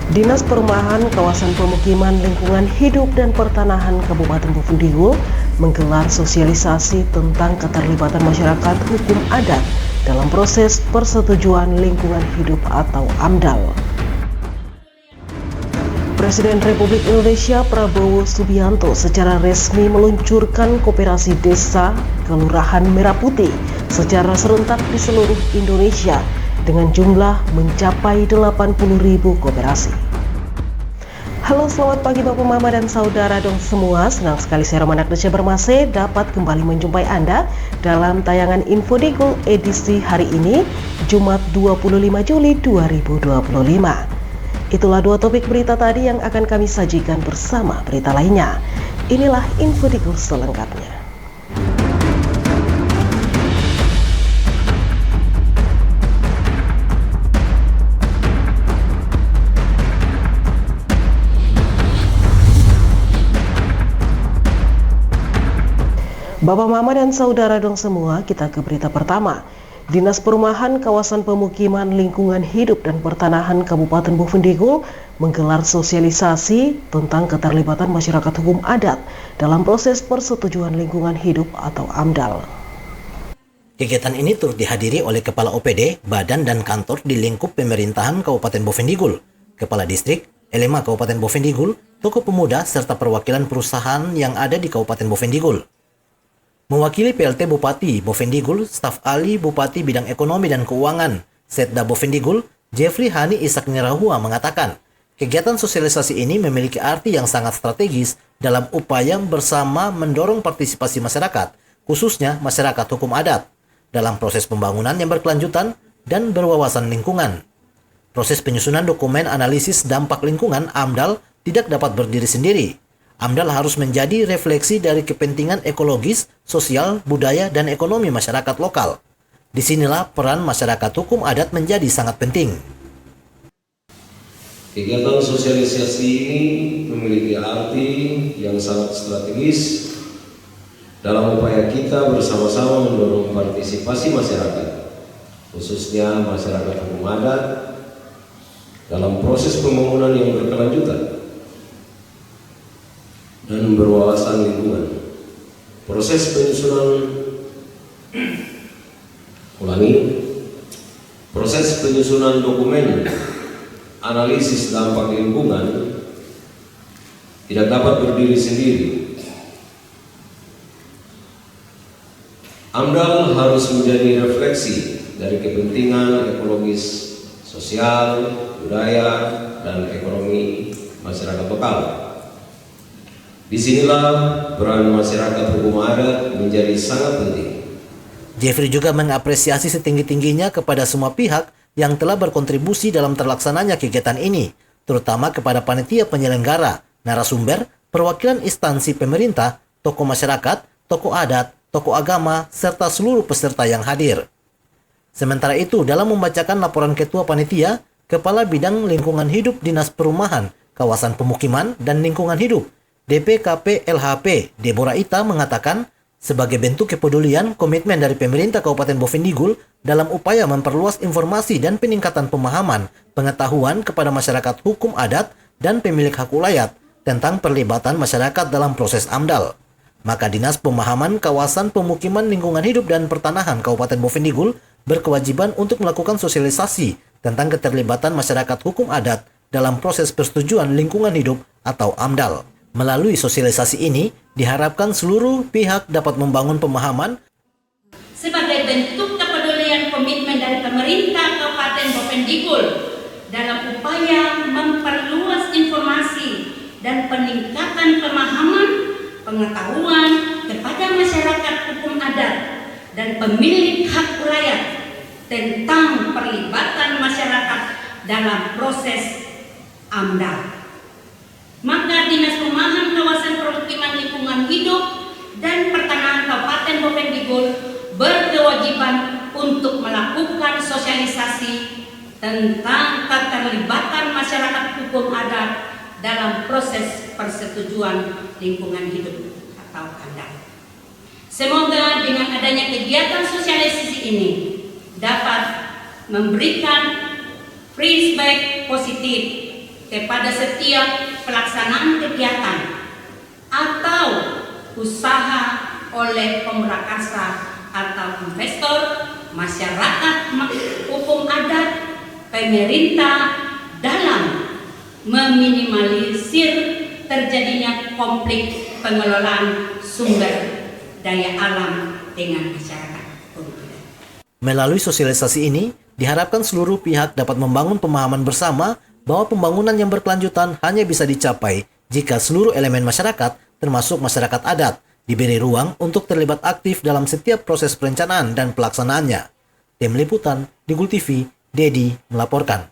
Dinas Perumahan Kawasan Pemukiman Lingkungan Hidup dan Pertanahan Kabupaten Bovendigul menggelar sosialisasi tentang keterlibatan masyarakat hukum adat dalam proses persetujuan lingkungan hidup atau AMDAL. Presiden Republik Indonesia Prabowo Subianto secara resmi meluncurkan Koperasi Desa Kelurahan Merah Putih secara serentak di seluruh Indonesia dengan jumlah mencapai 80.000 koperasi. Halo, selamat pagi Bapak, Mama, dan saudara dong semua. Senang sekali saya Romana Agnesya Bermase dapat kembali menjumpai Anda dalam tayangan Infodigul edisi hari ini, Jumat 25 Juli 2025. Itulah dua topik berita tadi yang akan kami sajikan bersama berita lainnya. Inilah Infodigul selengkapnya. Bapak, Mama, dan saudara dong semua, kita ke berita pertama. Dinas Perumahan Kawasan Pemukiman Lingkungan Hidup dan Pertanahan Kabupaten Bovendigul menggelar sosialisasi tentang keterlibatan masyarakat hukum adat dalam proses persetujuan lingkungan hidup atau AMDAL. Kegiatan ini turut dihadiri oleh Kepala OPD, Badan dan Kantor di lingkup pemerintahan Kabupaten Bovendigul, Kepala Distrik, LMA Kabupaten Bovendigul, tokoh pemuda, serta perwakilan perusahaan yang ada di Kabupaten Bovendigul. Mewakili PLT Bupati Bovendigul, staf ahli Bupati Bidang Ekonomi dan Keuangan, Setda Bovendigul, Jeffrey Hani Ishak Nirahua mengatakan, kegiatan sosialisasi ini memiliki arti yang sangat strategis dalam upaya bersama mendorong partisipasi masyarakat, khususnya masyarakat hukum adat, dalam proses pembangunan yang berkelanjutan dan berwawasan lingkungan. Proses penyusunan dokumen analisis dampak lingkungan AMDAL tidak dapat berdiri sendiri. AMDAL harus menjadi refleksi dari kepentingan ekologis, sosial, budaya, dan ekonomi masyarakat lokal. Disinilah peran masyarakat hukum adat menjadi sangat penting. Kegiatan sosialisasi ini memiliki arti yang sangat strategis dalam upaya kita bersama-sama mendorong partisipasi masyarakat, khususnya masyarakat hukum adat, dalam proses pembangunan yang berkelanjutan dan berwawasan lingkungan. Proses penyusunan dokumen analisis dampak lingkungan tidak dapat berdiri sendiri. AMDAL harus menjadi refleksi dari kepentingan ekologis, sosial, budaya, dan ekonomi masyarakat lokal. Disinilah peran masyarakat hukum adat menjadi sangat penting. Jeffrey juga mengapresiasi setinggi-tingginya kepada semua pihak yang telah berkontribusi dalam terlaksananya kegiatan ini, terutama kepada panitia penyelenggara, narasumber, perwakilan instansi pemerintah, tokoh masyarakat, tokoh adat, tokoh agama, serta seluruh peserta yang hadir. Sementara itu, dalam membacakan laporan Ketua Panitia, Kepala Bidang Lingkungan Hidup Dinas Perumahan, Kawasan Pemukiman, dan Lingkungan Hidup, DPKP LHP, Deborah Ita mengatakan, sebagai bentuk kepedulian komitmen dari pemerintah Kabupaten Bovendigul dalam upaya memperluas informasi dan peningkatan pemahaman, pengetahuan kepada masyarakat hukum adat dan pemilik hak ulayat tentang perlibatan masyarakat dalam proses AMDAL. Maka Dinas Pemahaman Kawasan Pemukiman Lingkungan Hidup dan Pertanahan Kabupaten Bovendigul berkewajiban untuk melakukan sosialisasi tentang keterlibatan masyarakat hukum adat dalam proses persetujuan lingkungan hidup atau AMDAL. Melalui sosialisasi ini, diharapkan seluruh pihak dapat membangun pemahaman sebagai bentuk kepedulian komitmen dari pemerintah Kabupaten Bovendigul dalam upaya memperluas informasi dan peningkatan pemahaman, pengetahuan kepada masyarakat hukum adat dan pemilik hak ulayat tentang perlibatan masyarakat dalam proses AMDAL. Maka Dinas Perumahan Kawasan Pemukiman Lingkungan Hidup dan Pertanahan Kabupaten Bovendigul berkewajiban untuk melakukan sosialisasi tentang keterlibatan masyarakat hukum adat dalam proses persetujuan lingkungan hidup atau AMDAL. Semoga dengan adanya kegiatan sosialisasi ini dapat memberikan feedback positif kepada setiap pelaksanaan kegiatan atau usaha oleh pemrakarsa atau investor, masyarakat hukum adat, pemerintah dalam meminimalisir terjadinya konflik pengelolaan sumber daya alam dengan masyarakat. Melalui sosialisasi ini, diharapkan seluruh pihak dapat membangun pemahaman bersama bahwa pembangunan yang berkelanjutan hanya bisa dicapai jika seluruh elemen masyarakat, termasuk masyarakat adat, diberi ruang untuk terlibat aktif dalam setiap proses perencanaan dan pelaksanaannya. Tim Liputan, Digul TV, Dedi melaporkan.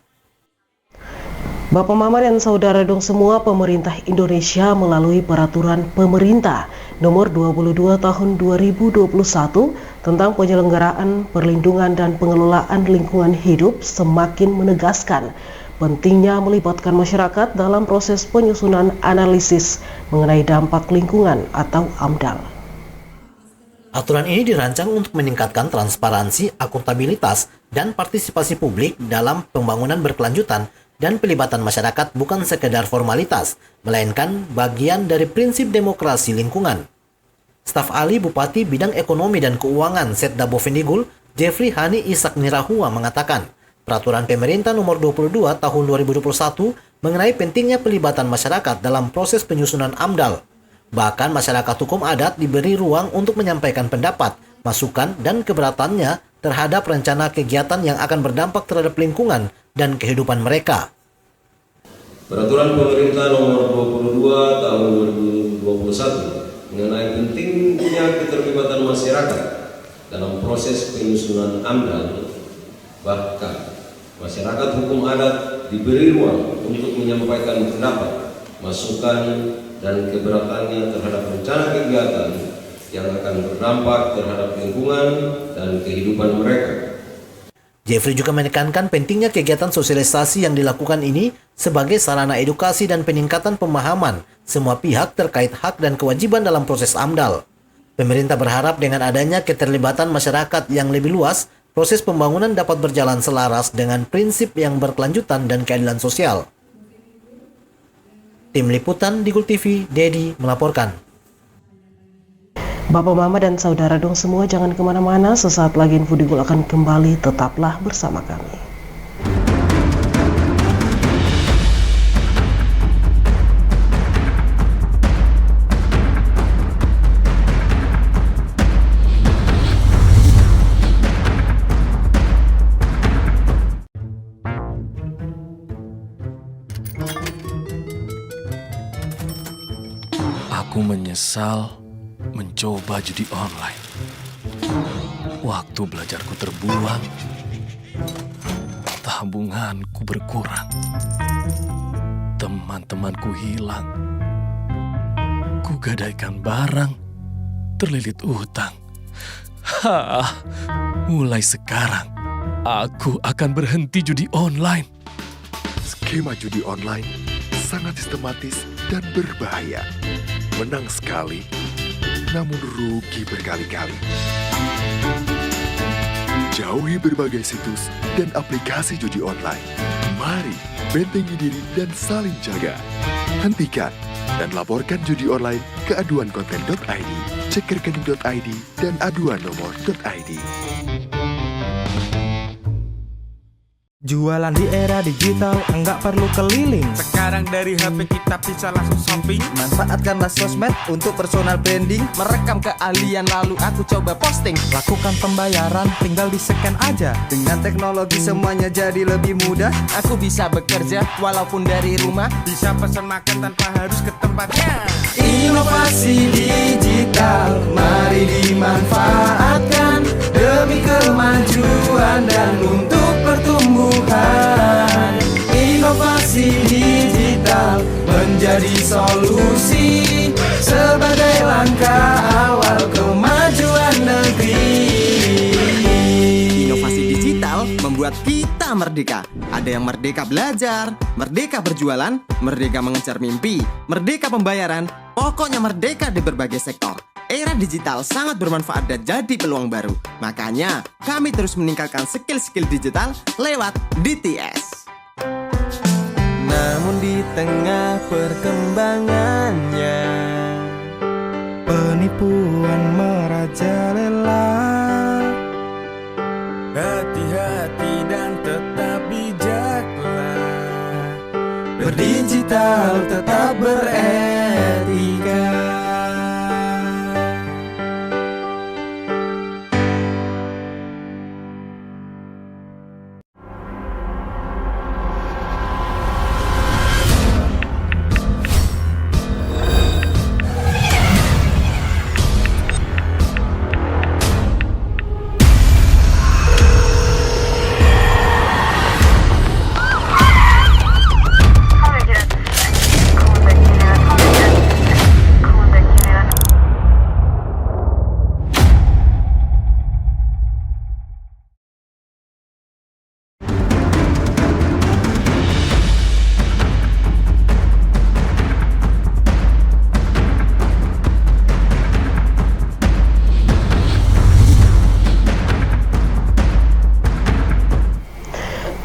Bapak Mama dan Saudara dong semua, pemerintah Indonesia melalui peraturan pemerintah nomor 22 tahun 2021 tentang penyelenggaraan, perlindungan dan pengelolaan lingkungan hidup semakin menegaskan pentingnya melibatkan masyarakat dalam proses penyusunan analisis mengenai dampak lingkungan atau AMDAL. Aturan ini dirancang untuk meningkatkan transparansi, akuntabilitas, dan partisipasi publik dalam pembangunan berkelanjutan dan pelibatan masyarakat bukan sekedar formalitas, melainkan bagian dari prinsip demokrasi lingkungan. Staf ahli Bupati Bidang Ekonomi dan Keuangan Setda Bovendigul, Jeffrey Hani Ishak Nirahua mengatakan, Peraturan Pemerintah Nomor 22 Tahun 2021 mengenai pentingnya pelibatan masyarakat dalam proses penyusunan AMDAL. Bahkan masyarakat hukum adat diberi ruang untuk menyampaikan pendapat, masukan, dan keberatannya terhadap rencana kegiatan yang akan berdampak terhadap lingkungan dan kehidupan mereka. Peraturan Pemerintah Nomor 22 Tahun 2021 mengenai pentingnya keterlibatan masyarakat dalam proses penyusunan AMDAL, bahkan masyarakat hukum adat diberi ruang untuk menyampaikan pendapat, masukan, dan keberatannya terhadap rencana kegiatan yang akan berdampak terhadap lingkungan dan kehidupan mereka. Jeffrey juga menekankan pentingnya kegiatan sosialisasi yang dilakukan ini sebagai sarana edukasi dan peningkatan pemahaman semua pihak terkait hak dan kewajiban dalam proses AMDAL. Pemerintah berharap dengan adanya keterlibatan masyarakat yang lebih luas, proses pembangunan dapat berjalan selaras dengan prinsip yang berkelanjutan dan keadilan sosial. Tim Liputan Digul TV, Dedi melaporkan. Bapak, Mama, dan Saudara dong semua, jangan kemana-mana. Sesaat lagi Info Digul akan kembali. Tetaplah bersama kami. Aku menyesal mencoba judi online. Waktu belajarku terbuang, tabunganku berkurang, teman-temanku hilang, kugadaikan barang, terlilit utang. Mulai sekarang, aku akan berhenti judi online. Skema judi online sangat sistematis dan berbahaya. Menang sekali, namun rugi berkali-kali. Jauhi berbagai situs dan aplikasi judi online. Mari bentengi diri dan saling jaga. Hentikan dan laporkan judi online ke aduankonten.id, cekrekening.id, dan aduannomor.id. Jualan di era digital, enggak perlu keliling. Sekarang dari HP kita bisa langsung shopping. Manfaatkanlah sosmed untuk personal branding. Merekam keahlian lalu aku coba posting. Lakukan pembayaran, tinggal di-scan aja. Dengan teknologi semuanya jadi lebih mudah. Aku bisa bekerja walaupun dari rumah. Bisa pesan makan tanpa harus ke tempatnya. Inovasi digital, mari dimanfaatkan demi kemajuan dan untuk pertumbuhan. Inovasi digital menjadi solusi sebagai langkah awal kemajuan negeri. Inovasi digital membuat kita merdeka. Ada yang merdeka belajar, merdeka berjualan, merdeka mengejar mimpi, merdeka pembayaran, pokoknya merdeka di berbagai sektor. Era digital sangat bermanfaat dan jadi peluang baru. Makanya, kami terus meningkatkan skill-skill digital lewat DTS. Namun di tengah perkembangannya. Penipuan merajalela, Hati-hati dan tetap bijaklah. berdigital tetap beretika.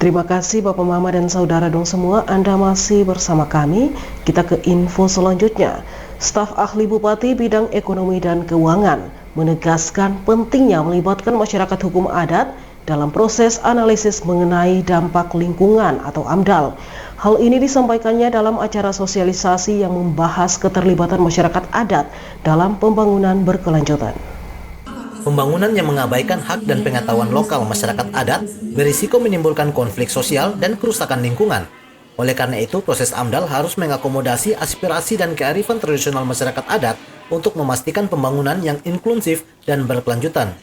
Terima kasih Bapak Mama dan Saudara dong semua, Anda masih bersama kami. Kita ke info selanjutnya. Staf ahli Bupati bidang ekonomi dan keuangan menegaskan pentingnya melibatkan masyarakat hukum adat dalam proses analisis mengenai dampak lingkungan atau AMDAL. Hal ini disampaikannya dalam acara sosialisasi yang membahas keterlibatan masyarakat adat dalam pembangunan berkelanjutan. Pembangunan yang mengabaikan hak dan pengetahuan lokal masyarakat adat berisiko menimbulkan konflik sosial dan kerusakan lingkungan. Oleh karena itu, proses AMDAL harus mengakomodasi aspirasi dan kearifan tradisional masyarakat adat untuk memastikan pembangunan yang inklusif dan berkelanjutan.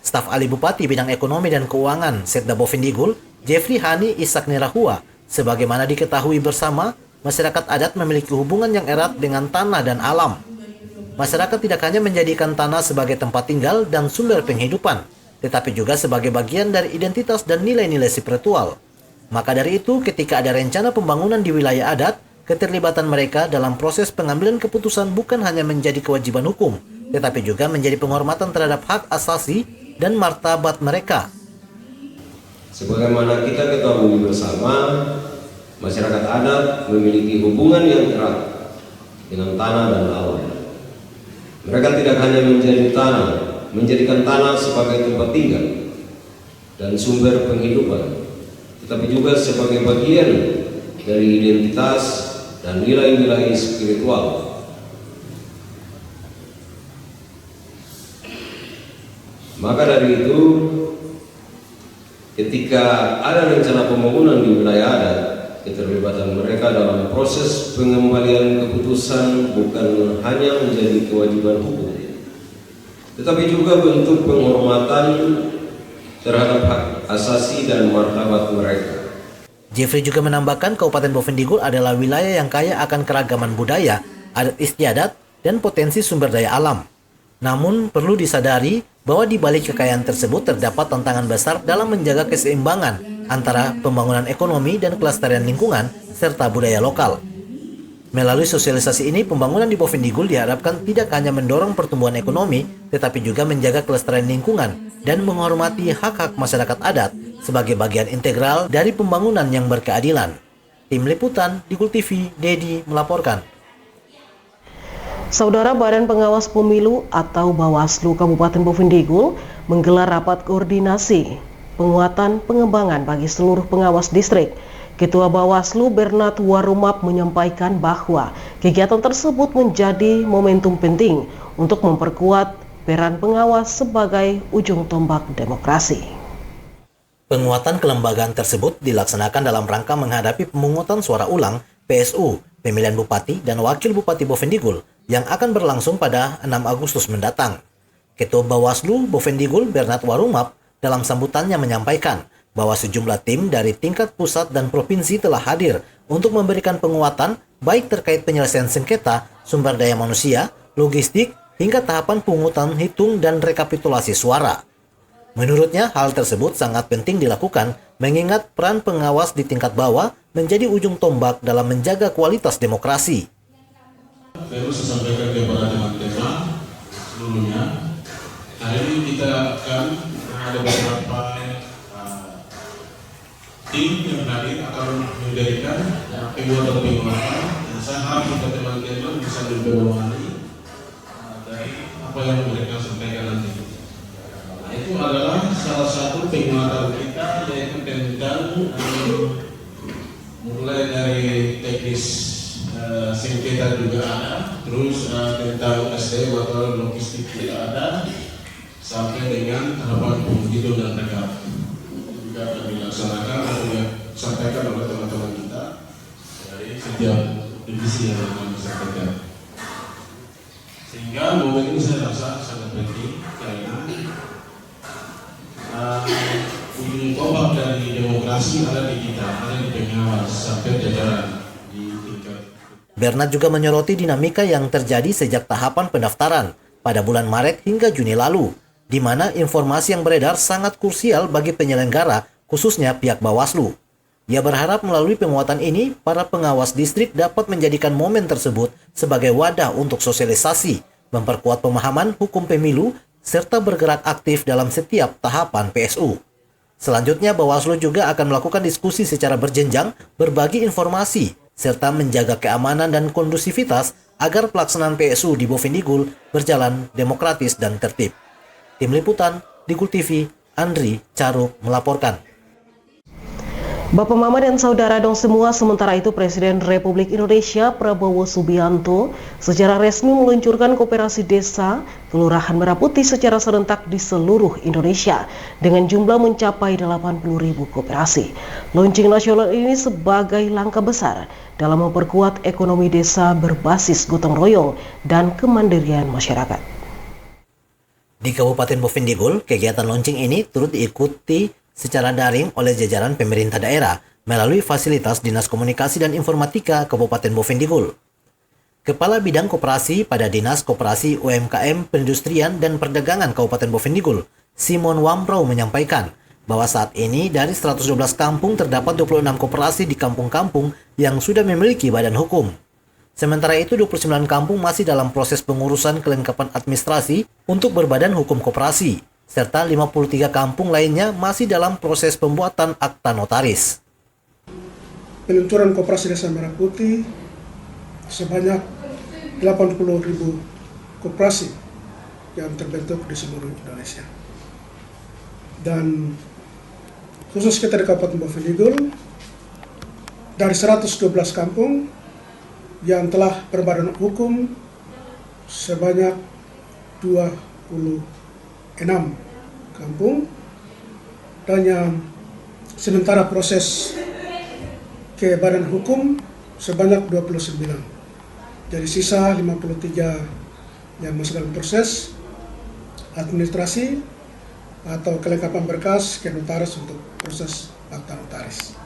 Staf ahli Bupati bidang ekonomi dan keuangan Setda Bovendigul, Jeffrey Hani Ishak Nirahua, sebagaimana diketahui bersama, masyarakat adat memiliki hubungan yang erat dengan tanah dan alam. Masyarakat tidak hanya menjadikan tanah sebagai tempat tinggal dan sumber penghidupan, tetapi juga sebagai bagian dari identitas dan nilai-nilai spiritual. Maka dari itu, ketika ada rencana pembangunan di wilayah adat, keterlibatan mereka dalam proses pengambilan keputusan bukan hanya menjadi kewajiban hukum, tetapi juga menjadi penghormatan terhadap hak asasi dan martabat mereka. Sebagaimana kita ketahui bersama, masyarakat adat memiliki hubungan yang erat dengan tanah dan alam. Mereka tidak hanya menjadikan tanah sebagai tempat tinggal dan sumber penghidupan, tetapi juga sebagai bagian dari identitas dan nilai-nilai spiritual. Maka dari itu, ketika ada rencana pembangunan di wilayah adat, keterlibatan mereka dalam proses pengembalian keputusan bukan hanya menjadi kewajiban hukum, tetapi juga bentuk penghormatan terhadap hak asasi dan martabat mereka. Jeffrey juga menambahkan Kabupaten Bovendigul adalah wilayah yang kaya akan keragaman budaya, adat istiadat, dan potensi sumber daya alam. Namun perlu disadari bahwa di balik kekayaan tersebut terdapat tantangan besar dalam menjaga keseimbangan antara pembangunan ekonomi dan kelestarian lingkungan serta budaya lokal. Melalui sosialisasi ini, pembangunan di Bovendigul diharapkan tidak hanya mendorong pertumbuhan ekonomi, tetapi juga menjaga kelestarian lingkungan dan menghormati hak-hak masyarakat adat sebagai bagian integral dari pembangunan yang berkeadilan. Tim Liputan, Digul TV, Dedi melaporkan. Saudara, Badan Pengawas Pemilu atau Bawaslu Kabupaten Bovendigul menggelar rapat koordinasi penguatan pengembangan bagi seluruh pengawas distrik. Ketua Bawaslu Bernard Warumap menyampaikan bahwa kegiatan tersebut menjadi momentum penting untuk memperkuat peran pengawas sebagai ujung tombak demokrasi. Penguatan kelembagaan tersebut dilaksanakan dalam rangka menghadapi pemungutan suara ulang PSU, pemilihan Bupati dan Wakil Bupati Bovendigul yang akan berlangsung pada 6 Agustus mendatang. Ketua Bawaslu Bovendigul Bernard Warumap dalam sambutannya menyampaikan bahwa sejumlah tim dari tingkat pusat dan provinsi telah hadir untuk memberikan penguatan baik terkait penyelesaian sengketa, sumber daya manusia, logistik, hingga tahapan pungutan hitung dan rekapitulasi suara. Menurutnya, hal tersebut sangat penting dilakukan mengingat peran pengawas di tingkat bawah menjadi ujung tombak dalam menjaga kualitas demokrasi. Saya harus sampaikan kepada teman-teman seluruhnya. Hari ini kita akan ada beberapa tim yang hadir akan diberikan penguatan-penguatan yang saya harap kita teman-teman bisa memahami dari apa yang mereka sampaikan nanti. Nah, itu adalah salah satu penguatan kita, yaitu tentang mulai dari teknis sengketa juga ada, terus tentang SDM atau logistik tidak ada, sampai dengan tahapan penghitung dan rekap juga akan dilaksanakan atau disampaikan oleh teman-teman kita dari setiap divisi yang akan disampaikan. Sehingga momen ini saya rasa sangat penting karena ujung tombak dari demokrasi ada di kita, ada di pengawas sampai jajaran di tingkat. Bernard juga menyoroti dinamika yang terjadi sejak tahapan pendaftaran pada bulan Maret hingga Juni lalu, di mana informasi yang beredar sangat krusial bagi penyelenggara, khususnya pihak Bawaslu. Ia berharap melalui penguatan ini, para pengawas distrik dapat menjadikan momen tersebut sebagai wadah untuk sosialisasi, memperkuat pemahaman hukum pemilu, serta bergerak aktif dalam setiap tahapan PSU. Selanjutnya, Bawaslu juga akan melakukan diskusi secara berjenjang, berbagi informasi, serta menjaga keamanan dan kondusivitas agar pelaksanaan PSU di Bovendigul berjalan demokratis dan tertib. Tim Liputan, Digul TV, Andri Caruk melaporkan. Bapak Mama dan saudara dong semua, sementara itu Presiden Republik Indonesia Prabowo Subianto secara resmi meluncurkan Koperasi Desa Kelurahan Merah Putih secara serentak di seluruh Indonesia dengan jumlah mencapai 80.000 koperasi. Launching nasional ini sebagai langkah besar dalam memperkuat ekonomi desa berbasis gotong royong dan kemandirian masyarakat. Di Kabupaten Bovendigul, kegiatan launching ini turut diikuti secara daring oleh jajaran pemerintah daerah melalui fasilitas Dinas Komunikasi dan Informatika Kabupaten Bovendigul. Kepala Bidang Koperasi pada Dinas Koperasi UMKM Perindustrian dan Perdagangan Kabupaten Bovendigul, Simon Wambrau menyampaikan bahwa saat ini dari 112 kampung terdapat 26 koperasi di kampung-kampung yang sudah memiliki badan hukum. Sementara itu 29 kampung masih dalam proses pengurusan kelengkapan administrasi untuk berbadan hukum koperasi, serta 53 kampung lainnya masih dalam proses pembuatan akta notaris. Peluncuran Koperasi Desa Merah Putih sebanyak 80.000 koperasi yang terbentuk di seluruh Indonesia. Dan khusus kita di Kabupaten Bovendigul, dari 112 kampung yang telah berbadan hukum sebanyak 26 kampung, dan yang sementara proses ke badan hukum sebanyak 29. Dari sisa 53 yang masih dalam proses administrasi atau kelengkapan berkas ke notaris untuk proses akta notaris.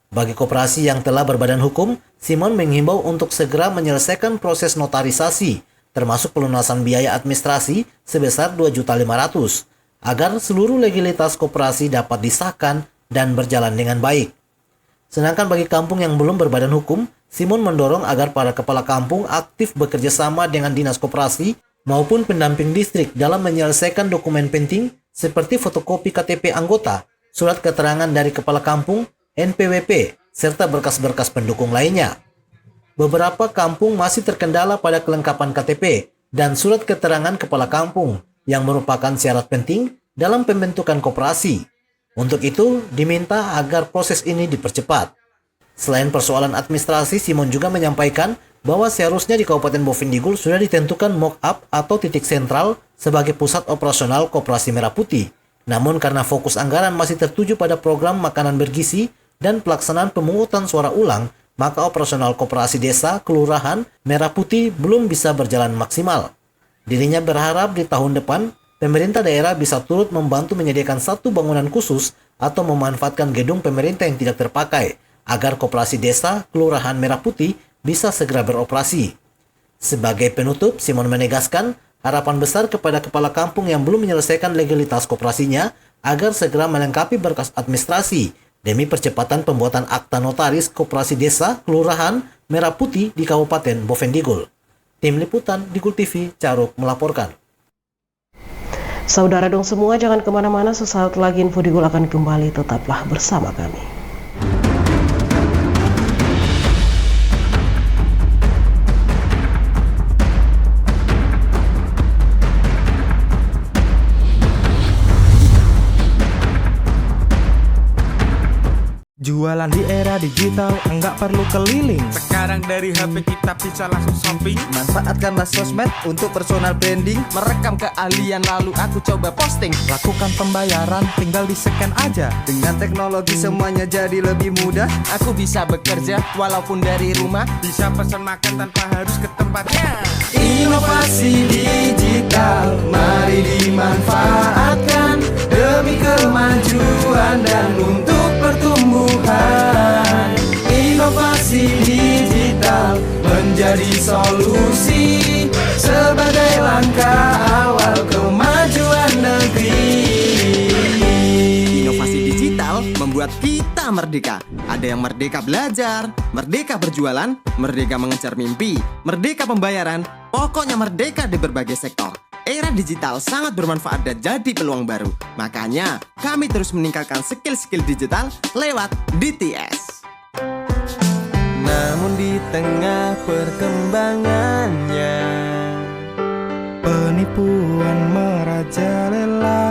Bagi koperasi yang telah berbadan hukum, Simon menghimbau untuk segera menyelesaikan proses notarisasi, termasuk pelunasan biaya administrasi sebesar 2.500.000 agar seluruh legalitas koperasi dapat disahkan dan berjalan dengan baik. Sedangkan bagi kampung yang belum berbadan hukum, Simon mendorong agar para kepala kampung aktif bekerja sama dengan dinas koperasi maupun pendamping distrik dalam menyelesaikan dokumen penting seperti fotokopi KTP anggota, surat keterangan dari kepala kampung, NPWP, serta berkas-berkas pendukung lainnya. Beberapa kampung masih terkendala pada kelengkapan KTP dan surat keterangan kepala kampung yang merupakan syarat penting dalam pembentukan koperasi. Untuk itu, diminta agar proses ini dipercepat. Selain persoalan administrasi, Simon juga menyampaikan bahwa seharusnya di Kabupaten Bovendigul sudah ditentukan mock-up atau titik sentral sebagai pusat operasional Koperasi Merah Putih. Namun karena fokus anggaran masih tertuju pada program makanan bergizi dan pelaksanaan pemungutan suara ulang, maka operasional Koperasi Desa Kelurahan Merah Putih belum bisa berjalan maksimal. Dirinya berharap di tahun depan, pemerintah daerah bisa turut membantu menyediakan satu bangunan khusus atau memanfaatkan gedung pemerintah yang tidak terpakai, agar Koperasi Desa Kelurahan Merah Putih bisa segera beroperasi. Sebagai penutup, Simon menegaskan harapan besar kepada kepala kampung yang belum menyelesaikan legalitas koperasinya agar segera melengkapi berkas administrasi demi percepatan pembuatan akta notaris Koperasi Desa Kelurahan Merah Putih di Kabupaten Bovendigul. Tim Liputan Digul TV Caruk melaporkan. Saudara dong semua, jangan kemana-mana, sesaat lagi info Digul akan kembali, tetaplah bersama kami. Jualan di era digital, enggak perlu keliling. Sekarang dari HP kita bisa langsung shopping. Manfaatkanlah sosmed untuk personal branding. Merekam keahlian lalu aku coba posting. Lakukan pembayaran, tinggal di-scan aja. Dengan teknologi semuanya jadi lebih mudah. Aku bisa bekerja walaupun dari rumah. Bisa pesan makan tanpa harus ke tempatnya. Inovasi digital, mari dimanfaatkan demi kemajuan dan untuk pertumbuhan. Inovasi digital menjadi solusi sebagai langkah awal kemajuan negeri. Inovasi digital membuat kita merdeka. Ada yang merdeka belajar, merdeka berjualan, merdeka mengejar mimpi, merdeka pembayaran, pokoknya merdeka di berbagai sektor. Era digital sangat bermanfaat dan jadi peluang baru. Makanya kami terus meningkatkan skill-skill digital lewat DTS. Namun di tengah perkembangannya, penipuan merajalela.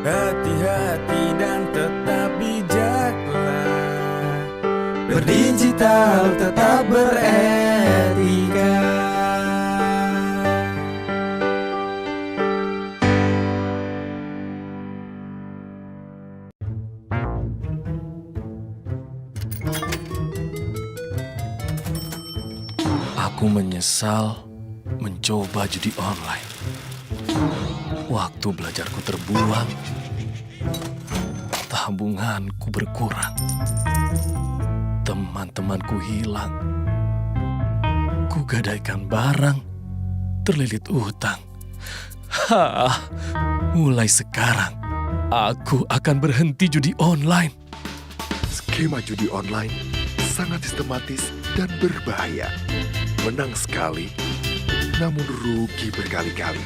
Hati-hati dan tetap bijaklah. Berdigital tetap beretika. Aku menyesal mencoba judi online. Waktu belajarku terbuang, tabunganku berkurang, teman-temanku hilang, kugadaikan barang, terlilit utang. Mulai sekarang, aku akan berhenti judi online. Skema judi online sangat sistematis dan berbahaya. Menang sekali, namun rugi berkali-kali.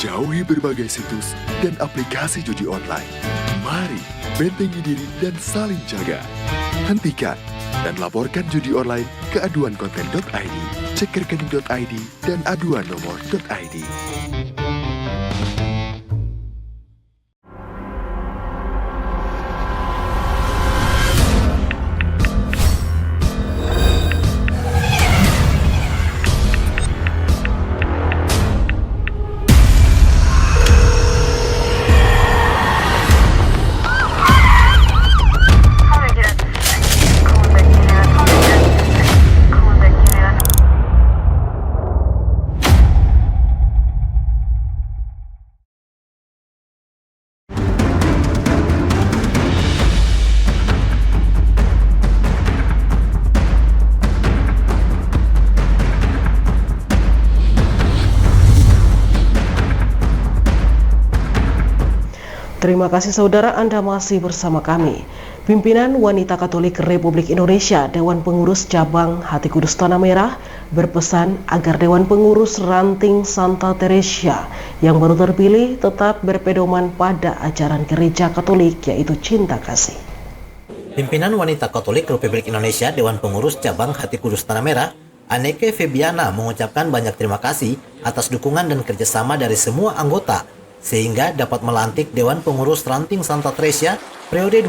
Jauhi berbagai situs dan aplikasi judi online. Mari bentengi diri dan saling jaga. Hentikan dan laporkan judi online ke aduankonten.id, cek rekening.id, dan aduan nomor.id. Terima kasih saudara, Anda masih bersama kami. Pimpinan Wanita Katolik Republik Indonesia Dewan Pengurus Cabang Hati Kudus Tanah Merah berpesan agar Dewan Pengurus Ranting Santa Teresia yang baru terpilih tetap berpedoman pada ajaran Gereja Katolik, yaitu cinta kasih. Pimpinan Wanita Katolik Republik Indonesia Dewan Pengurus Cabang Hati Kudus Tanah Merah, Anneke Febiana, mengucapkan banyak terima kasih atas dukungan dan kerjasama dari semua anggota sehingga dapat melantik Dewan Pengurus Ranting Santa Teresia periode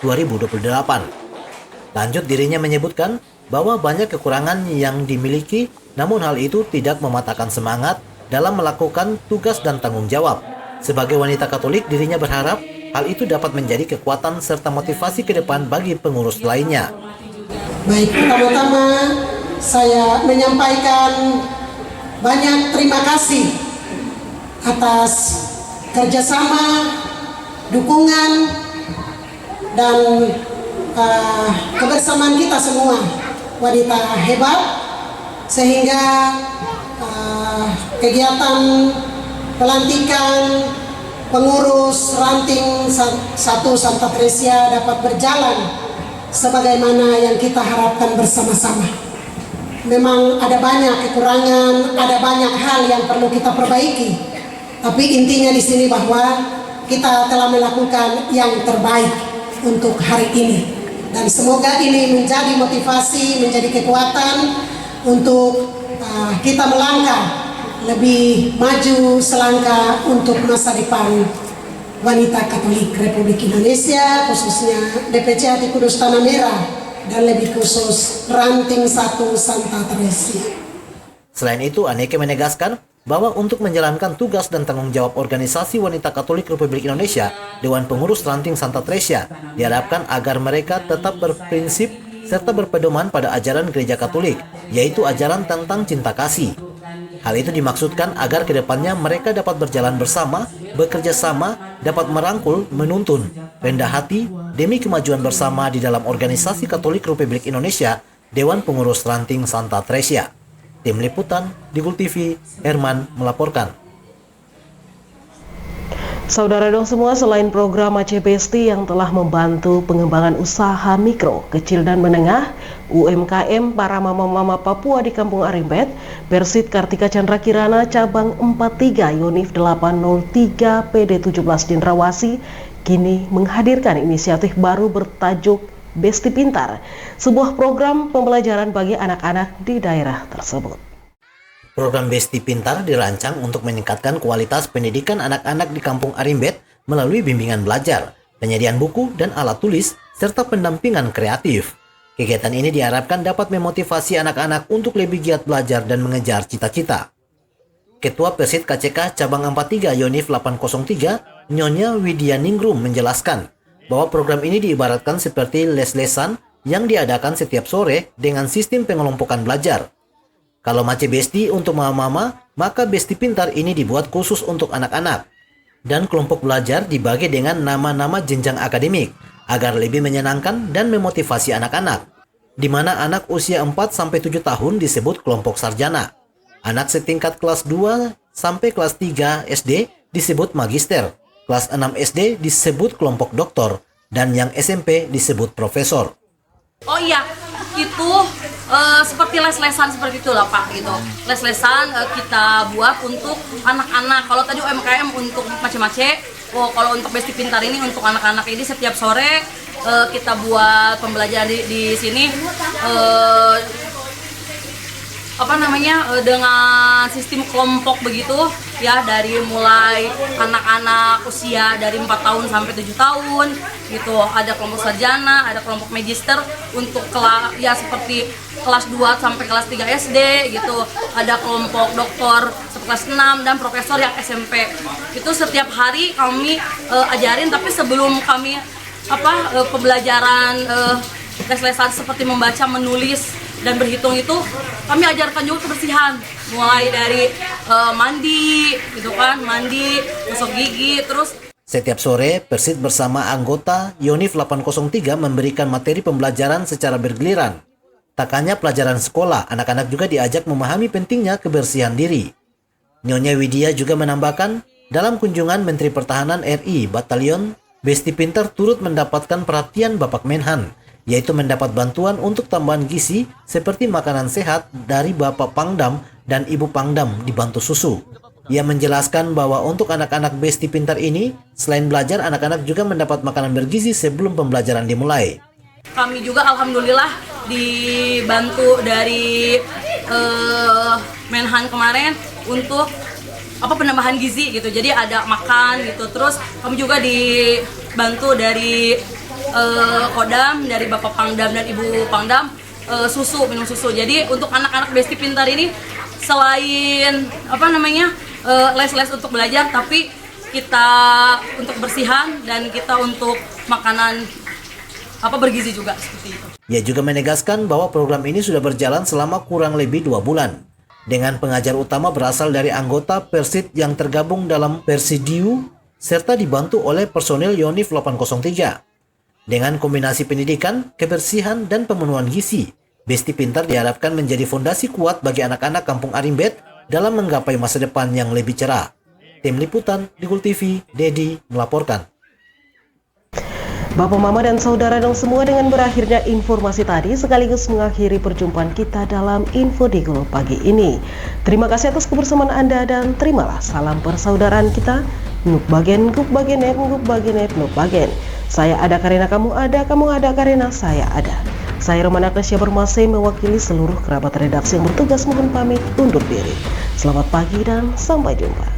2025-2028. Lanjut, dirinya menyebutkan bahwa banyak kekurangan yang dimiliki, namun hal itu tidak mematahkan semangat dalam melakukan tugas dan tanggung jawab. Sebagai wanita Katolik, dirinya berharap hal itu dapat menjadi kekuatan serta motivasi ke depan bagi pengurus lainnya. Baik, pertama-tama saya menyampaikan banyak terima kasih atas kerjasama, dukungan, dan kebersamaan kita semua, wanita hebat, sehingga kegiatan pelantikan pengurus Ranting 1 Santa Teresia dapat berjalan sebagaimana yang kita harapkan bersama-sama. Memang ada banyak kekurangan, ada banyak hal yang perlu kita perbaiki. Tapi intinya di sini bahwa kita telah melakukan yang terbaik untuk hari ini. Dan semoga ini menjadi motivasi, menjadi kekuatan untuk kita melangkah lebih maju selangkah untuk masa depan Wanita Katolik Republik Indonesia, khususnya DPC Hati Kudus Tanah Merah, dan lebih khusus Ranting 1 Santa Teresia. Selain itu, Anneke menegaskan bahwa untuk menjalankan tugas dan tanggung jawab Organisasi Wanita Katolik Republik Indonesia, Dewan Pengurus Ranting Santa Teresia diharapkan agar mereka tetap berprinsip serta berpedoman pada ajaran Gereja Katolik, yaitu ajaran tentang cinta kasih. Hal itu dimaksudkan agar kedepannya mereka dapat berjalan bersama, bekerja sama, dapat merangkul, menuntun, rendah hati, demi kemajuan bersama di dalam Organisasi Katolik Republik Indonesia, Dewan Pengurus Ranting Santa Teresia. Tim Liputan, Digul TV, Herman melaporkan. Saudara dong semua, selain program Aceh Besti yang telah membantu pengembangan usaha mikro, kecil dan menengah, UMKM para mama-mama Papua di Kampung Arimbet, Persit Kartika Chandra Kirana cabang 43 Yonif 803 PD17 Cendrawasih kini menghadirkan inisiatif baru bertajuk Besti Pintar, sebuah program pembelajaran bagi anak-anak di daerah tersebut. Program Besti Pintar dirancang untuk meningkatkan kualitas pendidikan anak-anak di Kampung Arimbet melalui bimbingan belajar, penyediaan buku dan alat tulis, serta pendampingan kreatif. Kegiatan ini diharapkan dapat memotivasi anak-anak untuk lebih giat belajar dan mengejar cita-cita. Ketua Persit KCK Cabang 43 Yonif 803, Nyonya Widya Ningrum menjelaskan bahwa program ini diibaratkan seperti les-lesan yang diadakan setiap sore dengan sistem pengelompokan belajar. Kalau Aceh Besti untuk mama-mama, maka Besti Pintar ini dibuat khusus untuk anak-anak. Dan kelompok belajar dibagi dengan nama-nama jenjang akademik agar lebih menyenangkan dan memotivasi anak-anak. Di mana anak usia 4-7 tahun disebut kelompok sarjana. Anak setingkat kelas 2 sampai kelas 3 SD disebut magister. Kelas 6 SD disebut kelompok doktor, dan yang SMP disebut profesor. Oh iya, itu seperti les-lesan seperti itulah Pak gitu. Les-lesan kita buat untuk anak-anak. Kalau tadi UMKM untuk macam-macam, kalau untuk Besti Pintar ini untuk anak-anak ini setiap sore kita buat pembelajaran di sini. Dengan sistem kelompok begitu ya, dari mulai anak-anak usia dari 4 tahun sampai 7 tahun gitu, ada kelompok sarjana, ada kelompok magister untuk kelas ya seperti kelas 2 sampai kelas 3 SD gitu, ada kelompok doktor kelas 6 dan profesor yang SMP. Itu setiap hari kami ajarin, tapi sebelum kami pembelajaran les-lesan seperti membaca, menulis dan berhitung itu kami ajarkan juga kebersihan, mulai dari mandi gitu kan, gosok gigi, terus setiap sore Persit bersama anggota Yonif 803 memberikan materi pembelajaran secara bergiliran. Tak hanya pelajaran sekolah, anak-anak juga diajak memahami pentingnya kebersihan diri. Nyonya Widya juga menambahkan, dalam kunjungan Menteri Pertahanan RI Batalion, Besti Pintar turut mendapatkan perhatian Bapak Menhan, yaitu mendapat bantuan untuk tambahan gizi seperti makanan sehat dari Bapak Pangdam dan Ibu Pangdam dibantu susu. Ia menjelaskan bahwa untuk anak-anak Besti Pintar ini, selain belajar, anak-anak juga mendapat makanan bergizi sebelum pembelajaran dimulai. Kami juga alhamdulillah dibantu dari Menhan kemarin untuk penambahan gizi gitu. Jadi ada makan gitu. Terus kami juga dibantu dari Kodam, dari Bapak Pangdam dan Ibu Pangdam, minum susu. Jadi untuk anak-anak Besti Pintar ini selain les-les untuk belajar, tapi kita untuk bersihan dan kita untuk makanan bergizi juga seperti itu. Ia juga menegaskan bahwa program ini sudah berjalan selama kurang lebih 2 bulan. Dengan pengajar utama berasal dari anggota Persit yang tergabung dalam Persidiu serta dibantu oleh personil Yonif 803. Dengan kombinasi pendidikan, kebersihan, dan pemenuhan gizi, Besti Pintar diharapkan menjadi fondasi kuat bagi anak-anak Kampung Arimbet dalam menggapai masa depan yang lebih cerah. Tim Liputan, Digul TV, Dedi melaporkan. Bapak, Mama, dan Saudara dong semua, dengan berakhirnya informasi tadi sekaligus mengakhiri perjumpaan kita dalam Info Digul pagi ini. Terima kasih atas kebersamaan Anda dan terimalah salam persaudaraan kita. Nuk bagen, nuk bagen. Saya ada karena kamu ada karena saya ada. Saya Romana Agnesya Bermase mewakili seluruh kerabat redaksi yang bertugas mohon pamit undur diri. Selamat pagi dan sampai jumpa.